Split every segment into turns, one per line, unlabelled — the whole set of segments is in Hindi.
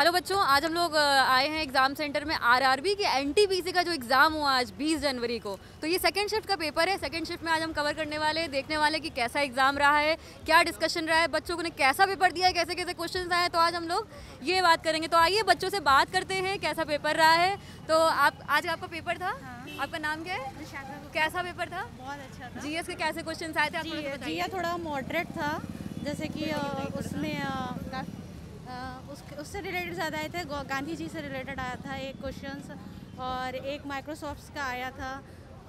हेलो बच्चों, आज हम लोग आए हैं एग्ज़ाम सेंटर में आरआरबी के एनटीपीसी का जो एग्ज़ाम हुआ आज 20 जनवरी को। तो ये सेकंड शिफ्ट का पेपर है। सेकंड शिफ्ट में आज हम कवर करने वाले, देखने वाले कि कैसा एग्ज़ाम रहा है, क्या डिस्कशन रहा है, बच्चों ने कैसा पेपर दिया है, कैसे कैसे क्वेश्चन आए हैं। तो आज हम लोग ये बात करेंगे। तो आइए बच्चों से बात करते हैं कैसा पेपर रहा है। तो आज आपका पेपर था। आपका नाम क्या है? कैसा पेपर था?
बहुत अच्छा था।
जीएस के कैसे क्वेश्चन आए थे?
जीएस थोड़ा मॉडरेट था, जैसे कि उसमें उससे रिलेटेड ज़्यादा आए थे। गांधी जी से रिलेटेड आया था एक क्वेश्चंस, और एक माइक्रोसॉफ्ट का आया था,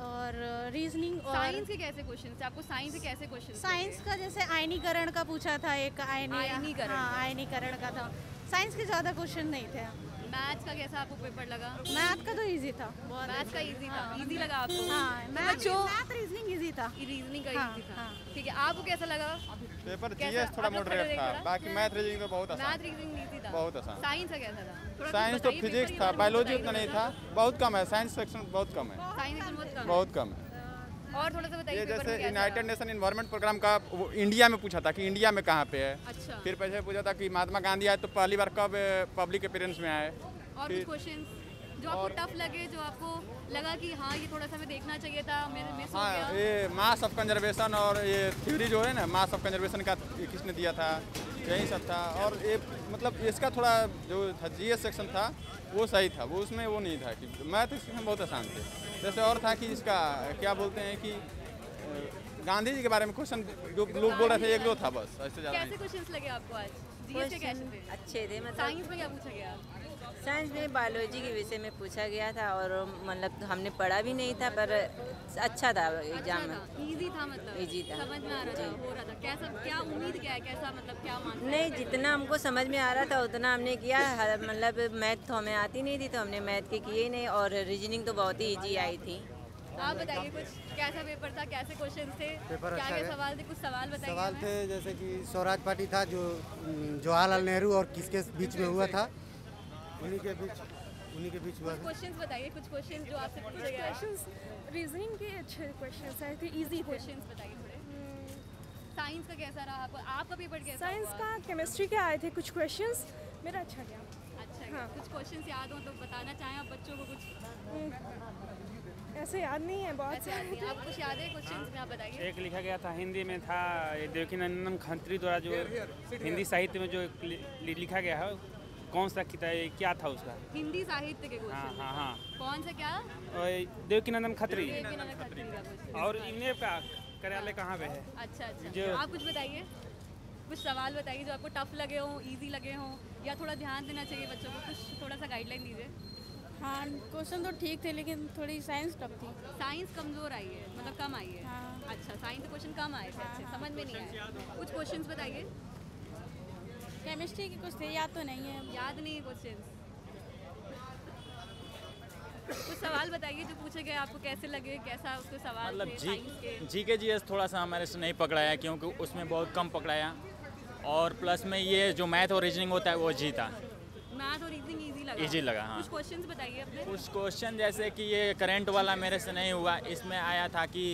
और रीजनिंग। और
साइंस के कैसे क्वेश्चन थे? आपको साइंस के कैसे क्वेश्चन?
साइंस का जैसे आयनीकरण का पूछा था, एक आयनीकरण का था। साइंस के ज़्यादा क्वेश्चन नहीं थे।
मैथ्स का कैसा आपको पेपर लगा?
मैथ का तो इजी था, बहुत
मैथ्स का इजी था। इजी लगा आपको?
हाँ, मैथ रीजनिंग इजी था।
रीजनिंग का इजी था। ठीक है, आपको कैसा लगा
पेपर? जीएस थोड़ा मॉडरेट था, बाकी मैथ रीजनिंग तो बहुत आसान।
मैथ रीजनिंग इजी था,
बहुत आसान।
साइंस का कैसा था?
साइंस तो फिजिक्स था, बायोलॉजी उतना नहीं था, बहुत कम है। साइंस सेक्शन बहुत कम है,
साइंस
बहुत कम है।
और थोड़ा सा बताइए।
ये जैसे यूनाइटेड नेशन इन्वायरमेंट प्रोग्राम का वो इंडिया में पूछा था कि इंडिया में कहाँ पे है।
अच्छा।
फिर पहले पूछा था कि महात्मा गांधी आए तो पहली बार कब पब्लिक अपीयरेंस में आए।
और कुछ क्वेश्चंस जो आपको टफ लगे, जो आपको लगा कि हाँ ये थोड़ा सा हमें देखना चाहिए था, मेरे मिस हो गया?
हाँ, ये मास ऑफ कंजर्वेशन और ये थ्योरी जो है ना, मास ऑफ कंजर्वेशन का किसने दिया था, यही सब था। और ये मतलब इसका थोड़ा जो था जीएस सेक्शन था वो सही था, वो उसमें वो नहीं था कि मैथ इसमें बहुत आसान थे। जैसे और था कि इसका क्या बोलते हैं कि गांधी जी के बारे में क्वेश्चन जो लोग बोल रहे थे, एक दो था बस, ऐसे ज़्यादा
कैसे क्वेश्चंस लगे आपको आज? जीएस के कैसे थे?
अच्छे थे। मतलब
साइंस में क्या पूछा गया?
साइंस में बायोलॉजी के विषय में पूछा गया था, और मतलब हमने पढ़ा भी नहीं था, पर अच्छा था एग्जाम में।
इजी था, मतलब
इजी था,
समझ में आ रहा था, हो रहा था। कैसा, क्या उम्मीद, क्या है, कैसा मतलब क्या मानते
नहीं, जितना हमको समझ में आ रहा था उतना हमने किया। मतलब मैथ तो हमें आती नहीं थी, तो हमने मैथ के किए नहीं, और रीजनिंग तो बहुत ही ईजी आई थी।
आप बताइए कुछ, कैसा पेपर था, कैसे क्वेश्चन थे,
पेपर
क्या
अच्छा
क्या
है।
सवाल थे? कुछ सवाल बताइए।
सवाल थे जैसे कि स्वराज पार्टी था जो जवाहरलाल नेहरू और किसके बीच में हुआ था, उन्हीं के बीच हुआ था।
क्वेश्चंस बताइए, कुछ क्वेश्चन जो आपसे पूछे गए।
क्वेश्चंस रीजनिंग के अच्छे क्वेश्चंस आए थे, इजी थे।
क्वेश्चंस बताइए थोड़े। साइंस का कैसा रहा आपका पेपर? कैसा
साइंस
हुआ?
का केमिस्ट्री के आए थे कुछ क्वेश्चंस, मेरा अच्छा गया।
अच्छा।
हाँ।
कुछ क्वेश्चंस याद हो तो बताना चाहें आप बच्चों को? कुछ
ऐसे याद नहीं है, बहुत
ऐसे याद
सारे
नहीं,
थे।
आपको कुछ याद है क्वेश्चंस में? आप बताइए।
एक लिखा गया था हिंदी में, था देवकीनंदन खत्री द्वारा जो हिंदी साहित्य में जो लिखा गया है, कौन सा किताब, क्या था उसका?
हिंदी साहित्य के
हाँ
क्वेश्चन।
हाँ हाँ,
कौन सा? क्या?
और देवकीनंदन खत्री।
खत्री का क्वेश्चन।
और इन्हें का कार्यालय कहाँ पे है?
अच्छा अच्छा।
जो-
आप कुछ बताइए, कुछ सवाल बताइए जो आपको टफ लगे हो, इजी लगे हो, या थोड़ा ध्यान देना चाहिए बच्चों को। कुछ थोड़ा सा गाइडलाइन दीजिए।
हाँ, क्वेश्चन तो ठीक थे, लेकिन थोड़ी साइंस टफ थी।
साइंस कमजोर आई है, मतलब कम आई है?
हाँ।
अच्छा, साइंस क्वेश्चन कम आए थे। अच्छे, समझ में नहीं आया। कुछ क्वेश्चंस बताइए।
केमिस्ट्री के कुछ थे, याद तो नहीं है।
याद नहीं है क्वेश्चंस? कुछ सवाल बताइए जो पूछे गए, आपको कैसे लगे, कैसा उसके सवाल
मतलब
थे साइंस के?
जी के जीएस थोड़ा सा हमारे से नहीं पकड़ाया, क्योंकि उसमें बहुत कम पकड़ाया, और प्लस में ये जो मैथ और रीजनिंग होता है वो जीता,
मैथ और रीजनिंग इजी
इजी लगा। हाँ,
कुछ क्वेश्चंस बताइए अपने।
कुछ क्वेश्चन जैसे कि ये करंट वाला मेरे से नहीं हुआ, इसमें आया था कि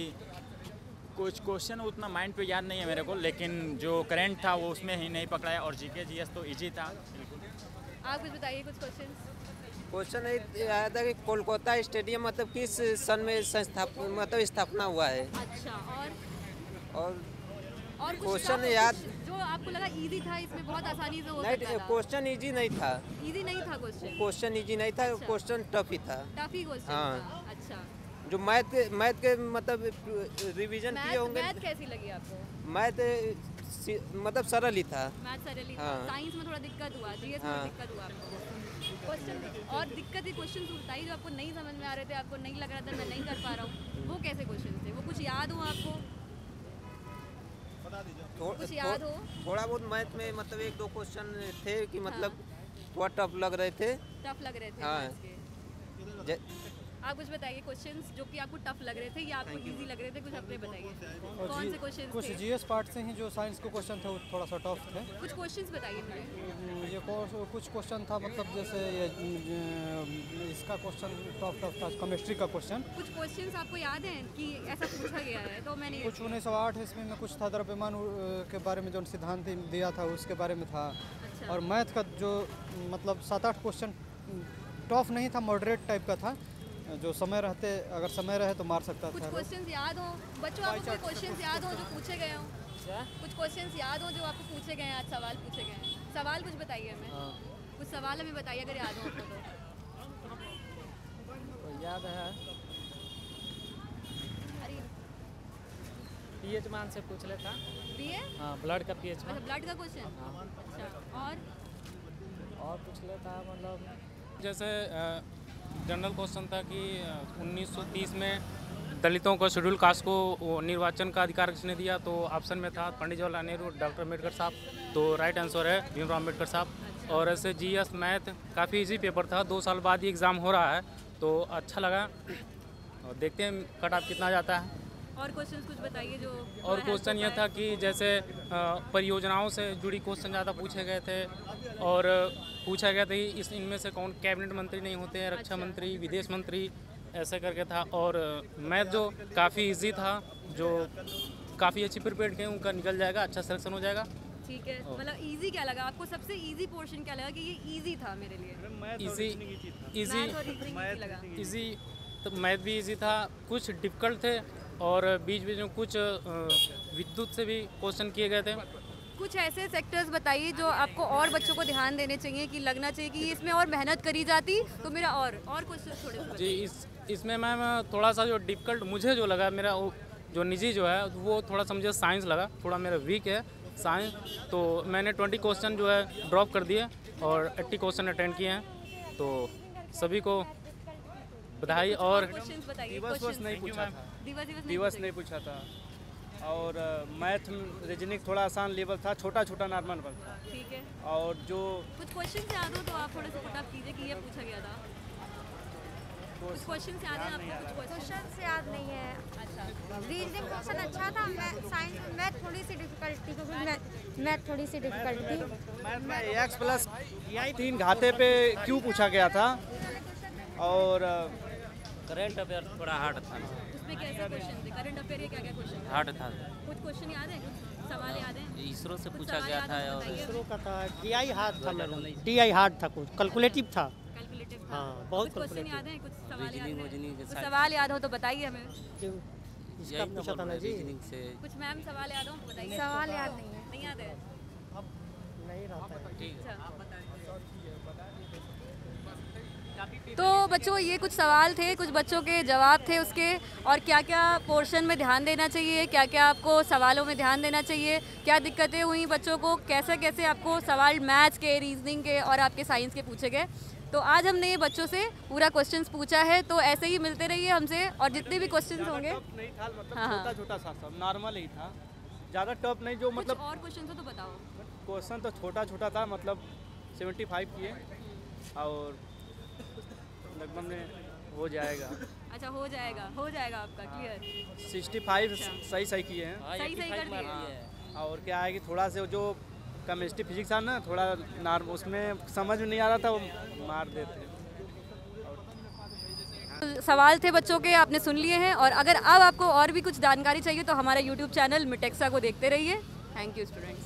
कुछ क्वेश्चन उतना माइंड पे याद नहीं है मेरे को, लेकिन जो करंट था वो उसमें ही नहीं पकड़ाया, और जीके जीएस तो इजी था।
आप कुछ बताइए, कुछ क्वेश्चंस।
क्वेश्चन आया था कि कोलकाता स्टेडियम मतलब किस सन में स्थापना हुआ है।
अच्छा।
और
कुछ
क्वेश्चन
टफ
याद
जो आपको लगा इजी था, इसमें बहुत आसानी से हो
नहीं,
सकता था?
क्वेश्चन इजी नहीं था।
इजी नहीं था क्वेश्चन?
क्वेश्चन इजी नहीं था,
अच्छा।
क्वेश्चन टफ ही था।
टफ ही क्वेश्चन
हाँ।
था। अच्छा।
जो मैथ के मतलब रिवीजन किए होंगे।
मैथ कैसी लगी आपको?
मैथ मतलब सरल ही था।
मैथ सरल ही था।
हाँ।
साइंस में थोड़ा दिक्कत हुआ, जीएस में
हाँ।
दिक्कत हुआ आपको? क्वेश्चन और दिक्कत के क्वेश्चन बताइए जो आपको नहीं समझ में आ रहे थे, आपको नहीं लग रहा था मैं नहीं कर पा रहा हूँ, वो कैसे क्वेश्चन थे? वो कुछ याद हो आपको? कुछ याद हो?
थोड़ा बहुत मैथ में मतलब एक दो क्वेश्चन थे कि मतलब थोड़ा टफ लग रहे थे।
टफ लग रहे थे
हाँ।
मैथ्स के? आप कुछ बताइए क्वेश्चंस जो कि आपको टफ लग रहे थे या आपको इजी लग रहे थे, कुछ अपने बताइए। कौन से क्वेश्चंस
कुछ
थे?
जीएस पार्ट से ही जो साइंस के क्वेश्चन थे वो थोड़ा सा टफ थे।
कुछ क्वेश्चंस बताइए मुझे।
ये कुछ क्वेश्चन था, मतलब जैसे ये इसका क्वेश्चन टफ था, केमिस्ट्री का क्वेश्चन।
कुछ क्वेश्चंस आपको याद हैं कि ऐसा पूछा गया है? तो मैंने
कुछ 1908 ईस्वी में कुछ था, द्रव्यमान के बारे में जो सिद्धांत दिया था उसके बारे में था।
अच्छा।
और मैथ का जो मतलब 7-8 क्वेश्चन टफ नहीं था, मॉडरेट टाइप का था, जो समय रहते अगर समय रहे तो मार सकता
कुछ
था।
क्वेश्चंस याद हो बच्चों, आपको कोई क्वेश्चंस याद हो जो पूछे गए हो? कुछ क्वेश्चंस याद हो जो आपको पूछे गए हैं, आज सवाल पूछे गए हैं? सवाल कुछ बताइए हमें, कुछ सवाल हमें बताइए अगर याद हो आपको
तो। याद है
अरे
पीएच मान से पूछ लेता।
पीए?
हाँ, ब्लड का पीएच मान।
अच्छा, ब्लड का क्वेश्चन। अच्छा, और
पूछ लेता मतलब
जैसे जनरल क्वेश्चन था कि 1930 में दलितों को शेड्यूल कास्ट को निर्वाचन का अधिकार किसने दिया, तो ऑप्शन में था पंडित जवाहरलाल नेहरू, डॉक्टर अम्बेडकर साहब, तो राइट आंसर है भीमराव अम्बेडकर साहब। और ऐसे जीएस मैथ काफ़ी इजी पेपर था, 2 साल बाद ही एग्ज़ाम हो रहा है, तो अच्छा लगा। और देखते हैं कट ऑफ कितना जाता है।
और क्वेश्चंस कुछ बताइए जो
और क्वेश्चन यह था कि जैसे परियोजनाओं से जुड़ी क्वेश्चन ज़्यादा पूछे गए थे, और पूछा गया था कि इनमें से कौन कैबिनेट मंत्री नहीं होते हैं, रक्षा मंत्री, विदेश मंत्री, ऐसे करके था। और मैथ जो काफ़ी इजी था, जो काफ़ी अच्छी प्रिपेयर किए उनका निकल जाएगा, अच्छा सिलेक्शन हो जाएगा।
ठीक है, मतलब इजी क्या लगा आपको? सबसे इजी पोर्शन क्या लगा कि ये इजी था मेरे लिए?
इजी तो मैथ भी इजी था, कुछ डिफ़िकल्ट थे, और बीच बीच में कुछ विद्युत से भी क्वेश्चन किए गए थे।
कुछ ऐसे सेक्टर्स बताइए जो आपको और बच्चों को ध्यान देने चाहिए, कि लगना चाहिए कि इसमें और मेहनत करी जाती तो मेरा और क्वेश्चन थोड़े से
जी। इसमें मैम थोड़ा सा जो डिफ़िकल्ट मुझे जो लगा, मेरा जो निजी जो है वो थोड़ा सा मुझे साइंस लगा, थोड़ा मेरा वीक है साइंस, तो मैंने 20 क्वेश्चन जो है ड्रॉप कर दिए और 80 क्वेश्चन अटेंड किए हैं। तो सभी को बधाई। और
दिवस
नहीं पूछा था, दिवस नहीं पूछा था। और मैथ रीजनिंग थोड़ा आसान लेवल था, छोटा छोटा नॉर्मल बन था।
ठीक है।
और जो
कुछ क्वेश्चन याद हो तो आप थोड़े से पुटअप कीजिए कि ये पूछा गया था। कुछ क्वेश्चन याद है आपको? कुछ
क्वेश्चन याद नहीं है।
अच्छा,
रीजनिंग क्वेश्चन अच्छा था, साइंस मैथ थोड़ी सी डिफिकल्ट थी, क्योंकि मैथ थोड़ी सी डिफिकल्ट थी।
मैथ में एक्स प्लस 3 घाते पे क्यों पूछा गया था। और
करंट अफेयर थोड़ा हार्ड था।
उसमें कैसे क्वेश्चन थे? करंट अफेयर के क्या-क्या क्वेश्चन
हार्ड था।
कुछ क्वेश्चन याद है? कुछ सवाल याद है?
इसरो से पूछा गया था। और
इसरो का था, टीआई हार्ड था मैडम, टीआई हार्ड था, कुछ कैलकुलेटिव था।
कैलकुलेटिव था।
हाँ, बहुत
क्वेश्चन याद है? कुछ सवाल याद है?
कुछ
सवाल याद हो तो बताइए हमें।
इसका पूछा था ना जी।
से
कुछ मैम सवाल याद हो तो बताइए।
सवाल याद नहीं है।
नहीं याद है?
नहीं रहता है।
ठीक है।
तो बच्चों ये कुछ सवाल थे, कुछ बच्चों के जवाब थे उसके, और क्या क्या पोर्शन में ध्यान देना चाहिए, क्या क्या आपको सवालों में ध्यान देना चाहिए, क्या दिक्कतें हुई बच्चों को, कैसे कैसे आपको सवाल मैथ्स के, रीजनिंग के और आपके साइंस के पूछे गए। तो आज हमने ये बच्चों से पूरा क्वेश्चंस पूछा है, तो ऐसे ही मिलते रहिए हमसे, और जितने भी क्वेश्चंस होंगे।
नहीं था, मतलब छोटा छोटा सा सब नॉर्मल ही था, ज़्यादा टफ नहीं। जो मतलब
और क्वेश्चन हो तो बताओ।
क्वेश्चन तो छोटा छोटा था, मतलब 75 किए, और लगभग में हो जाएगा।
अच्छा, हो जाएगा आपका क्लियर।
65 सही किए हैं।
सही कर दिए।
और क्या है कि थोड़ा से जो केमिस्ट्री फिजिक्स था ना, थोड़ा नॉर्मल उसमें समझ में नहीं आ रहा था, वो मार देते।
सवाल थे बच्चों के, आपने सुन लिए हैं, और अगर अब आपको और भी कुछ जानकारी चाहिए तो हमारा YouTube चैनल मिटेक्सा को देखते रहिए। Thank you students.